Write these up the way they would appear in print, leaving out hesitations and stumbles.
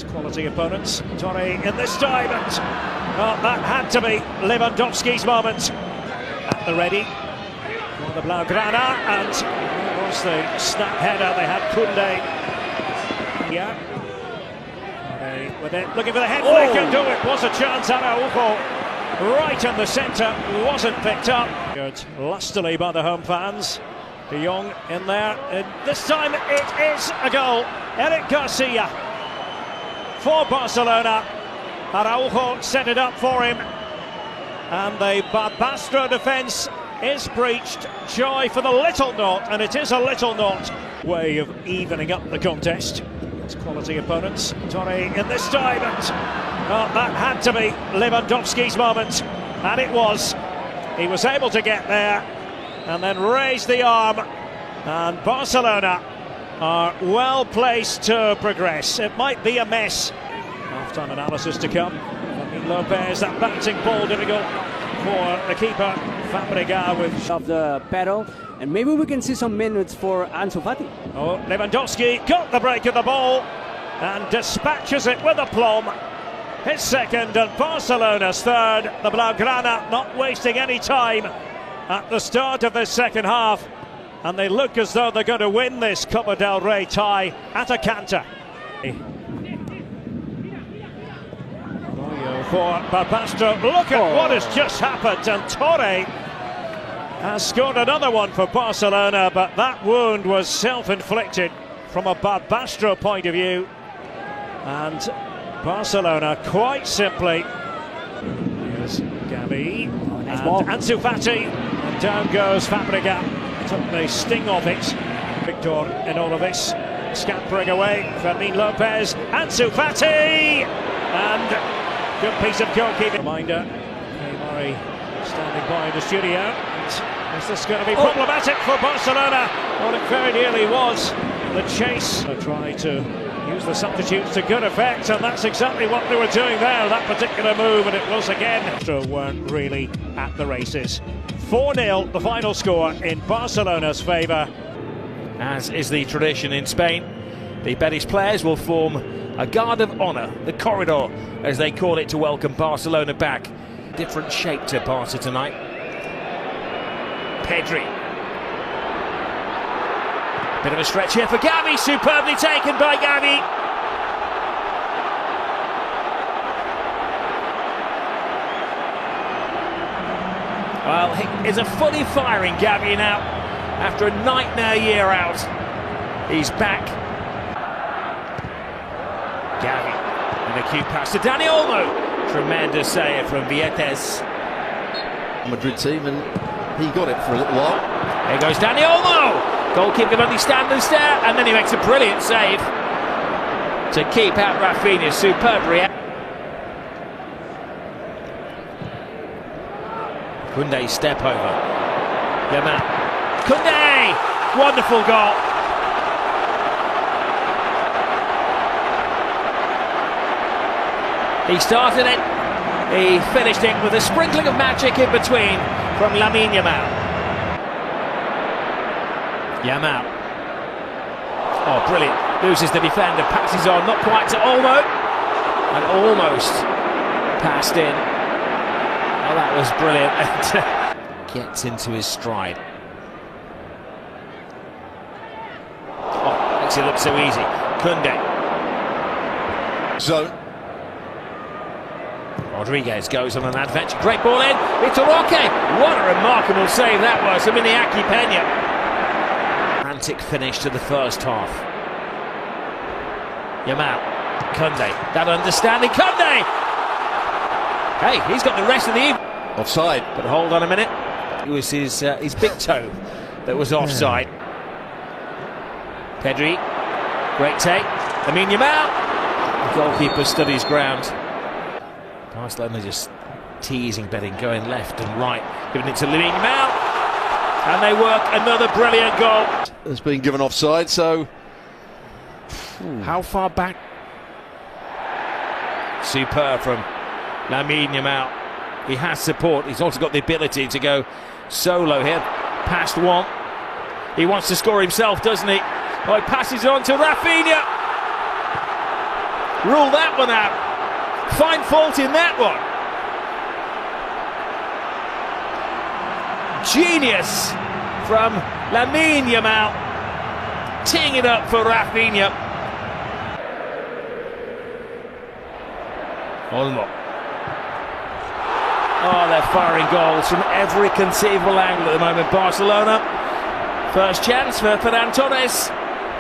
against quality opponents. Torre in this time, and that had to be Lewandowski's moment. At the ready for the Blaugrana, and it was the snap header. They had Kunde. Yeah. With it, looking for the head flick, and it was a chance. Araujo right in the centre, wasn't picked up. Good, lustily by the home fans. De Jong in there, and this time it is a goal. Eric Garcia for Barcelona. Araujo set it up for him, and the Barbastro defence is breached. Joy for the little knot, and it is a little knot. Way of evening up the contest. It's quality opponents. Torre in this time, and that had to be Lewandowski's moment, and it was. He was able to get there and then raise the arm, and Barcelona are well placed to progress. It might be a mess. Half-time analysis to come. Lopez, that bouncing ball difficult for the keeper Fabregas with of the battle, and maybe we can see some minutes for Ansu Fati. Oh, Lewandowski got the break of the ball and dispatches it with aplomb. His second and Barcelona's third. The Blaugrana not wasting any time at the start of this second half, and they look as though they're going to win this Copa del Rey tie at a canter. For Barbastro, look at what has just happened, and Torre has scored another one for Barcelona, but that wound was self-inflicted from a Barbastro point of view, and Barcelona quite simply. Here's Gavi, and Ansu Fati, and down goes Fabregas. Took the sting of it. Victor in all of this, scampering away. Fermin Lopez, Ansu Fati, and good piece of goalkeeping. Reminder, Murray standing by in the studio. Is this going to be problematic for Barcelona? Well, it very nearly was. The chase. They try to use the substitutes to good effect, and that's exactly what they were doing there, that particular move, and it was again. So weren't really at the races. 4-0, the final score in Barcelona's favour. As is the tradition in Spain, the Betis players will form a guard of honour, the corridor, as they call it, to welcome Barcelona back. Different shape to Barca tonight. Pedri. Bit of a stretch here for Gavi, superbly taken by Gavi. Well, he is a fully firing Gavi now. After a nightmare year out, he's back. Gavi, an acute pass to Dani Olmo. Tremendous save from Vietes. Madrid team, and he got it for a little while. Here goes Dani Olmo. Goalkeeper can only stand and stare, and then he makes a brilliant save to keep out Rafinha. Superb reaction. Kunde step over. Yamal. Kunde! Wonderful goal. He started it, he finished it with a sprinkling of magic in between from Lamine Yamal. Yamal. Oh, brilliant. Loses the defender, passes on, not quite to Olmo, and almost passed in. Oh, that was brilliant. Gets into his stride. Oh, makes it look so easy. Kunde. Zone. Rodriguez goes on an adventure. Great ball in. Vitor Roque. What a remarkable save that was. Iñaki Peña. Frantic finish to the first half. Yamal. Kunde. That understanding. Kunde! Hey, he's got the rest of the evening. Offside. But hold on a minute. It was his big toe that was offside. Pedri. Great take. Lamine Yamal. The goalkeeper stood his ground. Barcelona just teasing, betting, going left and right, giving it to Lamine Yamal, and they work another brilliant goal. Has been given offside, so how far back? Superb from Lamine Yamal. He has support. He's also got the ability to go solo here. Past one. He wants to score himself, doesn't he? Oh, he passes on to Rafinha. rule that one out. Find fault in that one. Genius from Lamine Yamal, teeing it up for Rafinha. Olmo. Oh, they're firing goals from every conceivable angle at the moment. Barcelona, first chance for Ferran Torres,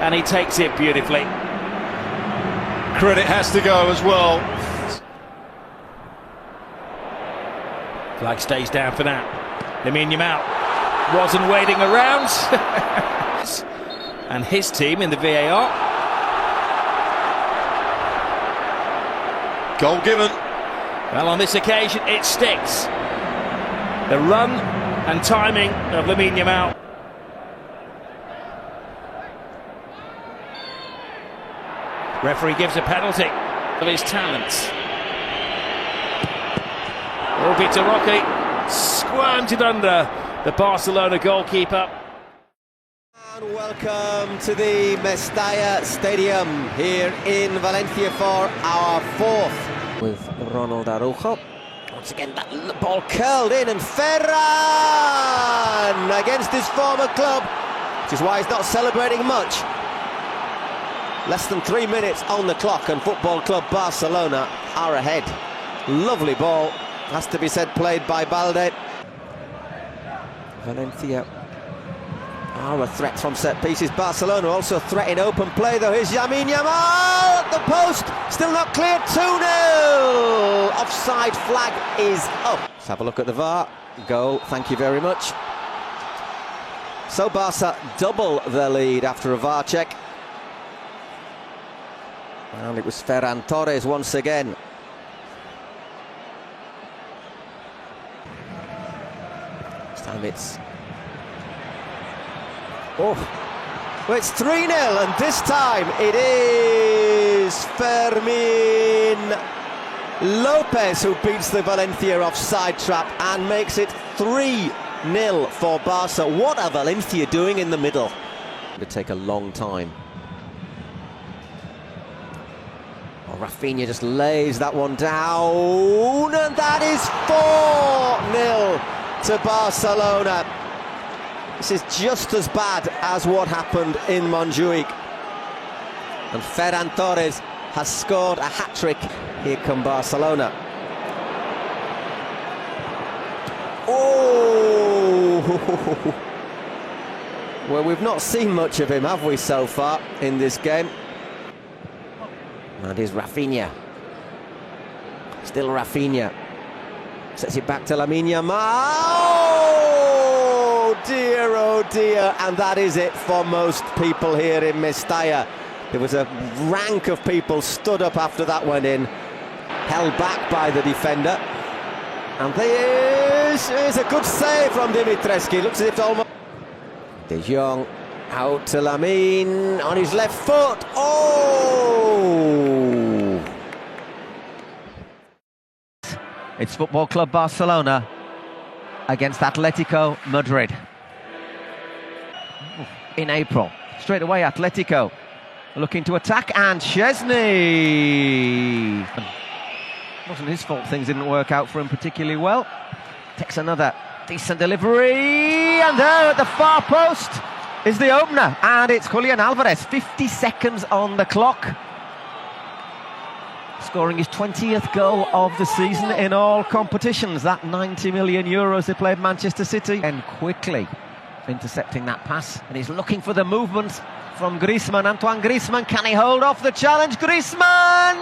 and he takes it beautifully. Credit has to go as well. Flag stays down for now. Lamine Yamal wasn't waiting around. And his team in the VAR. Goal given. Well, on this occasion, it sticks. The run and timing of Lamine Yamal. Referee gives a penalty of his talents. Orbita Rocky squirmed it under the Barcelona goalkeeper. And welcome to the Mestalla Stadium here in Valencia for our fourth. With Ronald Araujo. Once again, that ball curled in, and Ferran against his former club, which is why he's not celebrating much. Less than 3 minutes on the clock, and Football Club Barcelona are ahead. Lovely ball, has to be said, played by Balde. Valencia are a threat from set pieces. Barcelona also a threat in open play, though. Here's Lamine Yamal at the post, still not cleared. 2-0. Offside flag is up. Let's have a look at the VAR. Goal, thank you very much. So Barca double their lead after a VAR check. And it was Ferran Torres once again. This time it's... Oh, well, it's 3-0, and this time it is Fermín Lopez who beats the Valencia offside trap and makes it 3-0 for Barca. What are Valencia doing in the middle? It'll take a long time. Oh, Rafinha just lays that one down, and that is 4-0 to Barcelona. This is just as bad as what happened in Montjuic. And Ferran Torres has scored a hat-trick. Here come Barcelona. Oh! Well, we've not seen much of him, have we, so far in this game? And here's Rafinha. Still Rafinha. Sets it back to Lamine Yamal. Oh dear, and that is it for most people here in Mestalla. There was a rank of people stood up after that went in, held back by the defender. And this is a good save from Dimitrescu. Looks as if almost... De Jong out to Lamine on his left foot. Oh! It's Football Club Barcelona against Atletico Madrid. In April, straight away Atletico looking to attack, and Chesney. Wasn't his fault things didn't work out for him particularly well. Takes another decent delivery, and there at the far post is the opener, and it's Julian Alvarez. 50 seconds on the clock, scoring his 20th goal of the season in all competitions. That 90 million euros they played Manchester City, and quickly intercepting that pass, and he's looking for the movement from Griezmann. Antoine Griezmann, can he hold off the challenge? Griezmann!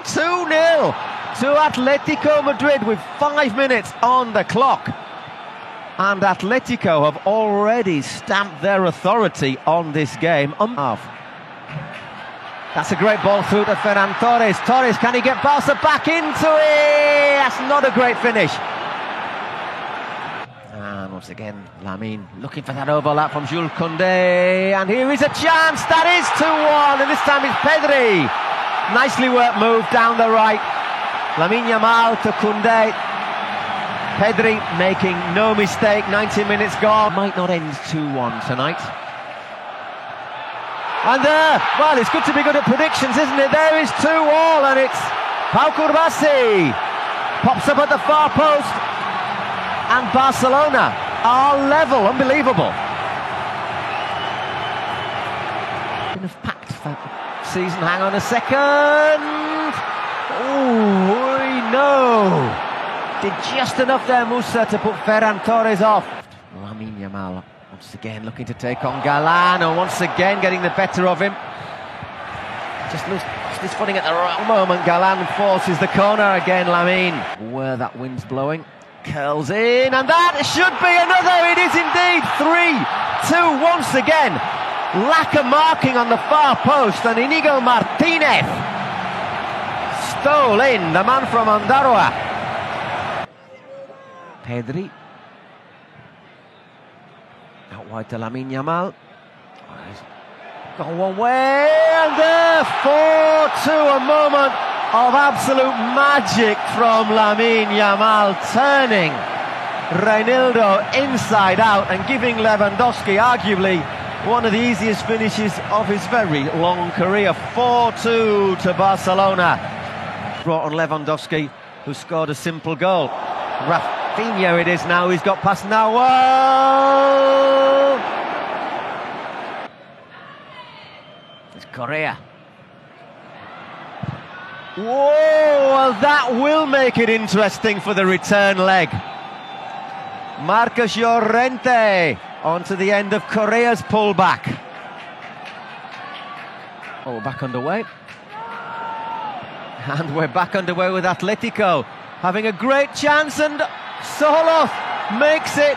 2-0 to Atletico Madrid with 5 minutes on the clock. And Atletico have already stamped their authority on this game. That's a great ball through to Ferran Torres. Torres, can he get Barca back into it? That's not a great finish. And once again, Lamine looking for that overlap from Jules Koundé. And here is a chance. That is 2-1. And this time it's Pedri. Nicely worked move down the right. Lamine Yamal to Koundé. Pedri making no mistake. 90 minutes gone. Might not end 2-1 tonight. And well, it's good to be good at predictions, isn't it? There is 2-2, and it's Pau Curbasi. Pops up at the far post, and Barcelona are level. Unbelievable. Enough packed for season. Hang on a second. Oh, no. Did just enough there, Musa, to put Ferran Torres off. Lamine Yamal once again looking to take on Galán, once again getting the better of him. Just lost his footing at the wrong moment. Galán forces the corner again. Lamine, where that wind's blowing, curls in, and that should be another. It is indeed 3-2 once again. Lack of marking on the far post, and Inigo Martinez stole in, the man from Andaroa. Pedri out wide to Lamine Yamal. Gone one way, and there 4-2, a moment of absolute magic from Lamine Yamal, turning Reinildo inside out and giving Lewandowski arguably one of the easiest finishes of his very long career. 4-2 to Barcelona. Brought on Lewandowski, who scored a simple goal. Rafinha it is now, he's got past Nawal. It's Correa. Whoa, well, that will make it interesting for the return leg. Marcos Llorente onto the end of Correa's pullback. Oh, we're back underway. And we're back underway with Atletico having a great chance, and Soloth makes it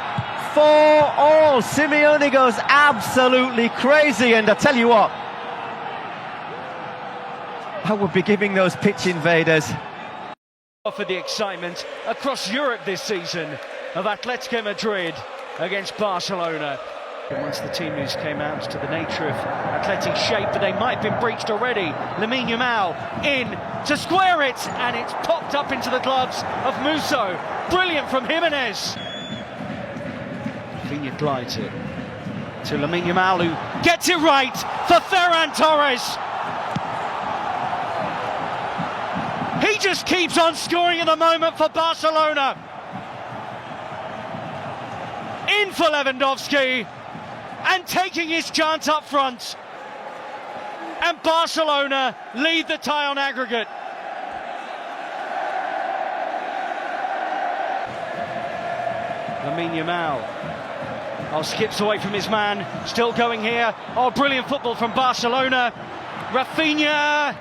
4-4. Simeone goes absolutely crazy, and I tell you what, I would be giving those pitch invaders. For the excitement across Europe this season of Atletico Madrid against Barcelona. And once the team news came out to the nature of Atletic's shape, but they might have been breached already. Lamine Yamal in to square it, and it's popped up into the gloves of Musso. Brilliant from Jimenez. Rafinha glides it to Lamine Yamal, who gets it right for Ferran Torres. He just keeps on scoring at the moment for Barcelona. In for Lewandowski, and taking his chance up front. And Barcelona lead the tie on aggregate. Lamine Yamal skips away from his man, still going here. Oh, brilliant football from Barcelona. Rafinha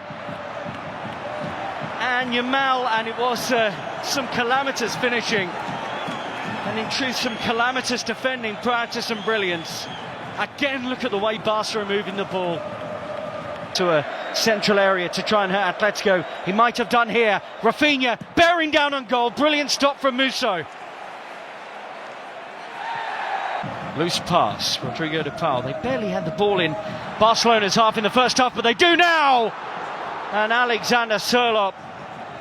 and Yamal, and it was some calamitous finishing, and in truth some calamitous defending prior to some brilliance. Again, look at the way Barca are moving the ball to a central area to try and hurt Atletico. He might have done here. Rafinha bearing down on goal. Brilliant stop from Musso. Loose pass, Rodrigo de Paul. They barely had the ball in Barcelona's half in the first half, but they do now. And Alexander Sørloth,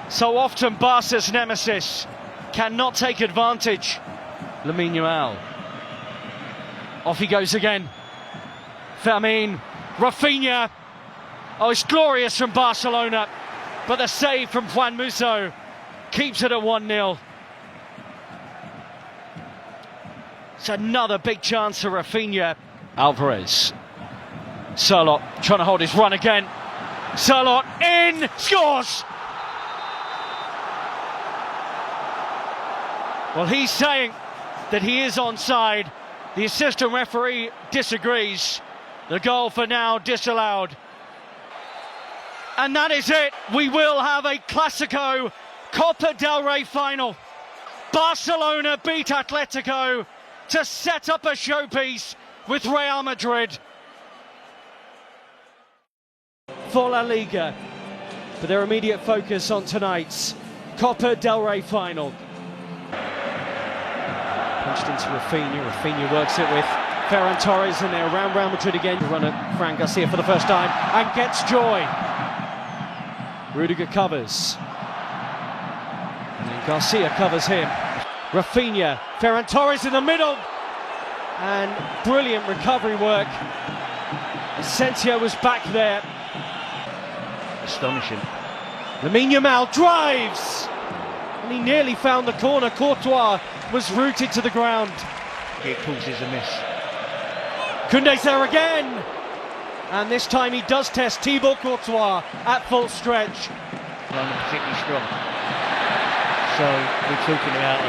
so often Barca's nemesis, cannot take advantage. Lamine Yamal. Off he goes again. Fermin, Rafinha. Oh, it's glorious from Barcelona, but the save from Juan Musso keeps it at 1-0. It's another big chance for Rafinha. Alvarez. Sørloth trying to hold his run again. Sørloth in, scores! Well, he's saying that he is onside. The assistant referee disagrees. The goal for now disallowed. And that is it. We will have a Clásico Copa del Rey final. Barcelona beat Atletico to set up a showpiece with Real Madrid. For La Liga, for their immediate focus on tonight's Copa del Rey final. Punched into Rafinha. Rafinha works it with Ferran Torres, and they're around Real Madrid again. The runner Fran Garcia for the first time and gets joy. Rudiger covers. And then Garcia covers him. Rafinha, Ferran Torres in the middle. And brilliant recovery work. Asensio was back there. Astonishing. Lamine Yamal drives! And he nearly found the corner. Courtois was rooted to the ground. It causes a miss. Koundé's there again! And this time he does test Thibaut Courtois at full stretch. One particularly strong. So we're talking about,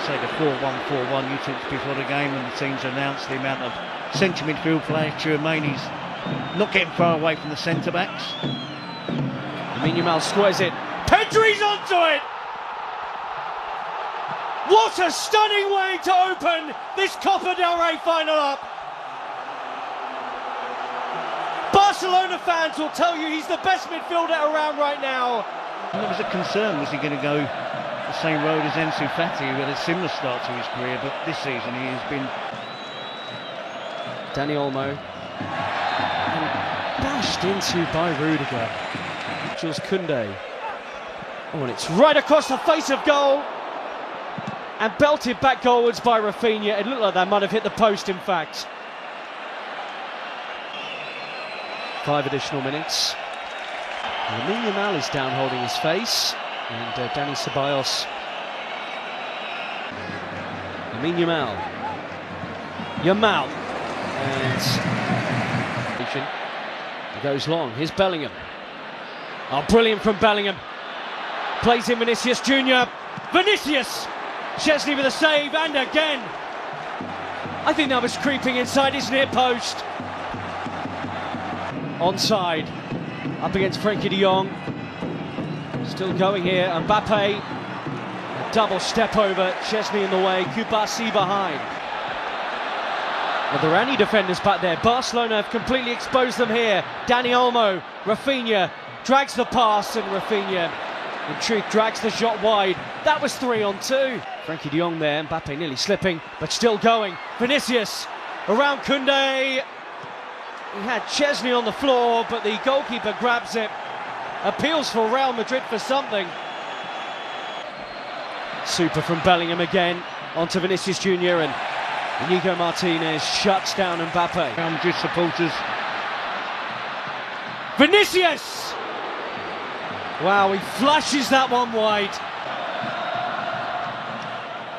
say, the 4-1-4-1 you talked before the game, and the team's announced the amount of central midfield players. Tchouameni's not getting far away from the centre backs. Lamine Yamal squares it. Pedri's onto it! What a stunning way to open this Copa del Rey final up! Barcelona fans will tell you he's the best midfielder around right now. And there was a concern, was he going to go the same road as Ansu Fati, who had a similar start to his career, but this season he has been... Dani Olmo. And bashed into by Rudiger. Jules Koundé. Oh, and it's right across the face of goal. And belted back goalwards by Rafinha. It looked like that might have hit the post, in fact. 5 additional minutes. Lamine Yamal is down holding his face. And Dani Ceballos. Lamine Yamal. Yamal. And he goes long. Here's Bellingham. Oh, brilliant from Bellingham. Plays in Vinicius Jr. Vinicius! Chesney with a save, and again. I think that was creeping inside his near post. Onside. Up against Frenkie de Jong. Still going here. Mbappe. A double step over. Chesney in the way. Kubasi behind. Are there any defenders back there? Barcelona have completely exposed them here. Dani Olmo. Rafinha drags the pass, and Rafinha, in truth, drags the shot wide. That was 3-on-2. Frenkie de Jong there, Mbappe nearly slipping, but still going. Vinicius around Koundé. He had Chesney on the floor, but the goalkeeper grabs it. Appeals for Real Madrid for something. Super from Bellingham again, onto Vinicius Jr. and Inigo Martinez shuts down Mbappe. Real Madrid supporters. Vinicius! Wow, he flashes that one wide.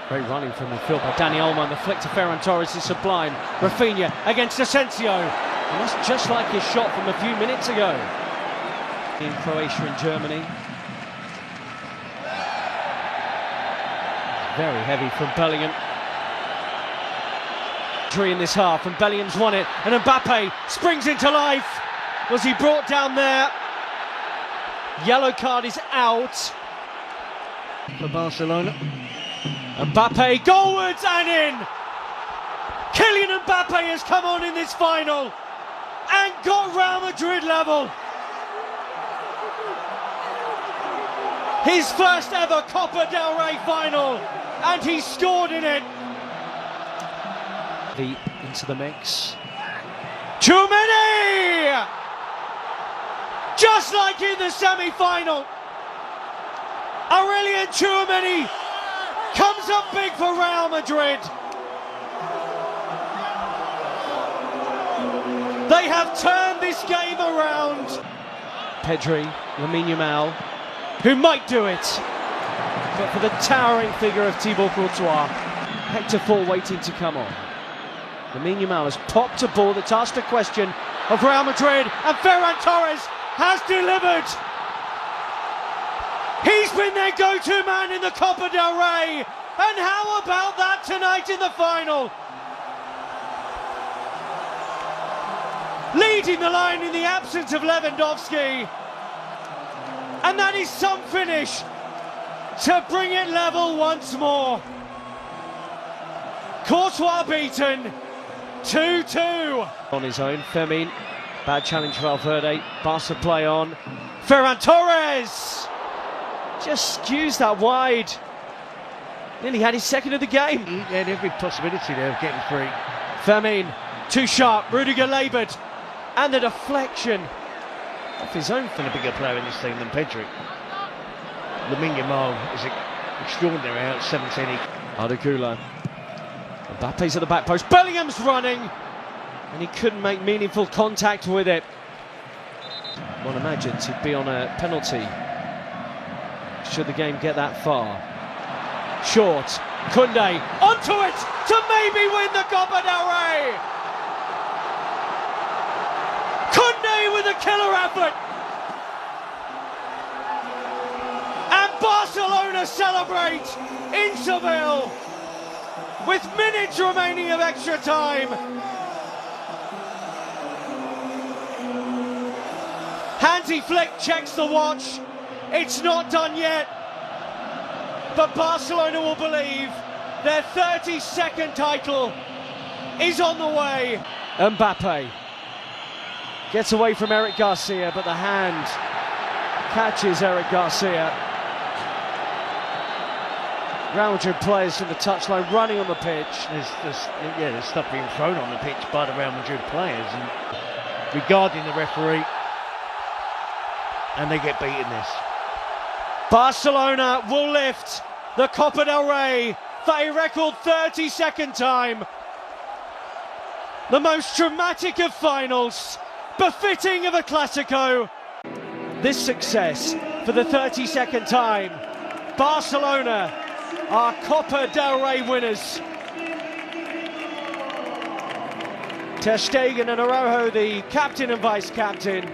Great running from midfield by Dani Olmo, and the flick to Ferran Torres is sublime. Rafinha against Asensio. And that's just like his shot from a few minutes ago. In Croatia and Germany. Very heavy from Bellingham. In this half, and Bellingham's won it, and Mbappe springs into life. Was he brought down there? Yellow card is out For Barcelona. Mbappe goalwards and in. Kylian Mbappe has come on in this final and got Real Madrid level. His first ever Copa del Rey final, and he scored in it. Into the mix. Tchouameni! Just like in the semi-final, Aurelien Tchouameni comes up big for Real Madrid. They have turned this game around. Pedri, Lamine Yamal, who might do it, but for the towering figure of Thibaut Courtois, Hector Fall waiting to come on. Lamine Yamal has popped a ball that's asked a question of Real Madrid, and Ferran Torres has delivered. He's been their go-to man in the Copa del Rey, and how about that tonight in the final? Leading the line in the absence of Lewandowski, and that is some finish to bring it level once more. Courtois beaten. 2-2. On his own, Fermin. Bad challenge for Valverde. Barca play on. Ferran Torres! Just skews that wide. Nearly had his second of the game. He had every possibility there of getting free. Fermin, too sharp. Rudiger laboured. And the deflection off his own. And a bigger player in this team than Pedri. Lamine Yamal is extraordinary out 17. Ardagula. Mbappe's at the back post. Bellingham's running. and he couldn't make meaningful contact with it. One imagines he'd be on a penalty should the game get that far. Short, Koundé onto it to maybe win the Copa del Rey. Koundé with a killer effort. And Barcelona celebrate in Seville with minutes remaining of extra time. Hansi Flick checks the watch. It's not done yet. But Barcelona will believe their 32nd title is on the way. Mbappe gets away from Eric Garcia, but the hand catches Eric Garcia. Real Madrid players from the touchline running on the pitch. There's stuff being thrown on the pitch by the Real Madrid players, and regarding the referee, and they get beaten this. Barcelona will lift the Copa del Rey for a record 32nd time. The most dramatic of finals, befitting of a Clásico. This success for the 32nd time. Barcelona are Copa del Rey winners. Ter Stegen and Araujo, the captain and vice-captain.